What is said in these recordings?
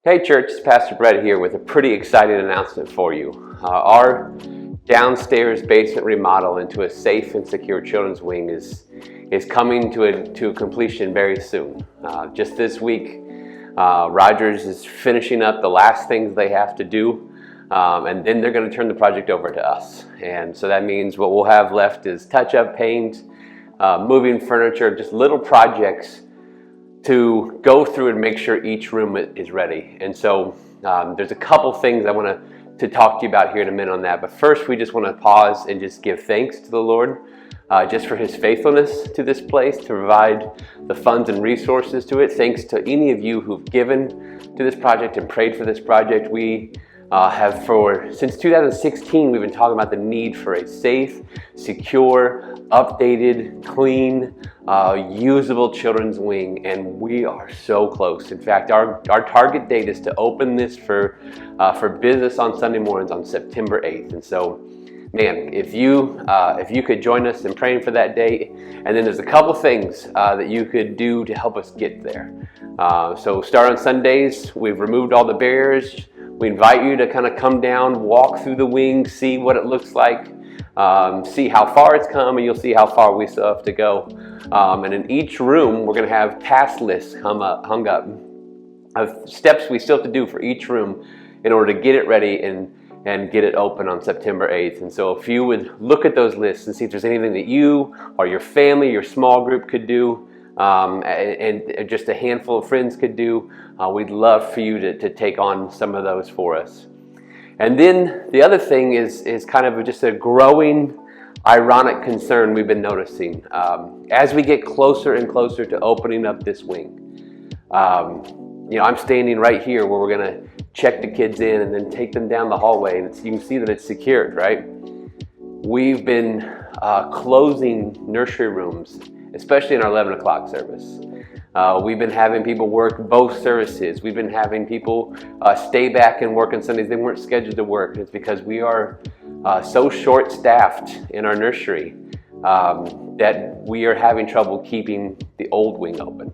Hey church, it's Pastor Brett here with a pretty exciting announcement for you. Our downstairs basement remodel into a safe and secure children's wing is coming to a completion very soon. Just this week, Rogers is finishing up the last things they have to do, and then they're going to turn the project over to us. And so that means what we'll have left is touch-up paint, moving furniture, just little projects to go through and make sure each room is ready. And so there's a couple things I want to talk to you about here in a minute on that. But first, we just want to pause and just give thanks to the Lord just for His faithfulness to this place, to provide the funds and resources to it. Thanks to any of you who've given to this project and prayed for this project. We since 2016, we've been talking about the need for a safe, secure, updated, clean, usable children's wing, and we are so close. In fact, our target date is to open this for business on Sunday mornings on September 8th. And so, man, if you could join us in praying for that date, and then there's a couple things that you could do to help us get there. So start on Sundays. We've removed all the barriers. We invite you to kind of come down, walk through the wing, see what it looks like, see how far it's come, and you'll see how far we still have to go. And in each room, we're going to have task lists hung up of steps we still have to do for each room in order to get it ready and get it open on September 8th. And so if you would look at those lists and see if there's anything that you or your family, your small group could do, and just a handful of friends could do, we'd love for you to take on some of those for us. And then the other thing is kind of just a growing, ironic concern we've been noticing as we get closer and closer to opening up this wing. I'm standing right here where we're going to check the kids in and then take them down the hallway, and you can see that it's secured, right? We've been closing nursery rooms, especially in our 11 o'clock service. We've been having people work both services. We've been having people stay back and work on Sundays. They weren't scheduled to work. It's because we are so short-staffed in our nursery that we are having trouble keeping the old wing open.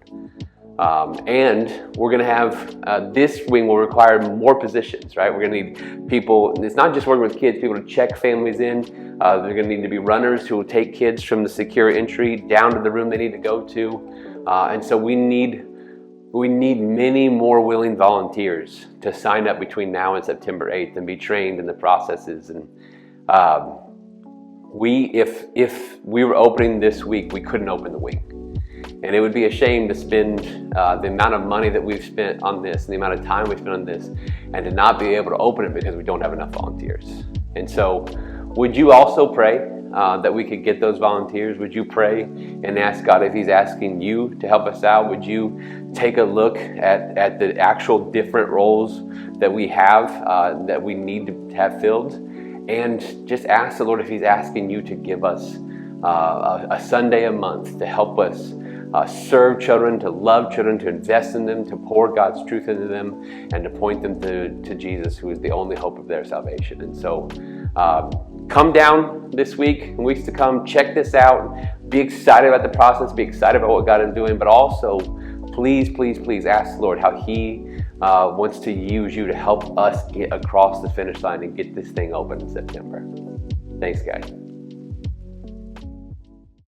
And we're going to have, this wing will require more positions, right? We're going to need people, it's not just working with kids, people to check families in. They're going to need to be runners who will take kids from the secure entry down to the room they need to go to. And so we need many more willing volunteers to sign up between now and September 8th and be trained in the processes. And if we were opening this week, we couldn't open the wing. And it would be a shame to spend the amount of money that we've spent on this and the amount of time we've spent on this and to not be able to open it because we don't have enough volunteers. And so would you also pray that we could get those volunteers? Would you pray and ask God if He's asking you to help us out? Would you take a look at the actual different roles that we have that we need to have filled? And just ask the Lord if He's asking you to give us a Sunday a month to help us serve children, to love children, to invest in them, to pour God's truth into them, and to point them to Jesus, who is the only hope of their salvation. And so come down this week and weeks to come, check this out, be excited about the process, be excited about what God is doing, but also please ask the Lord how He wants to use you to help us get across the finish line and get this thing open in September. Thanks, guys.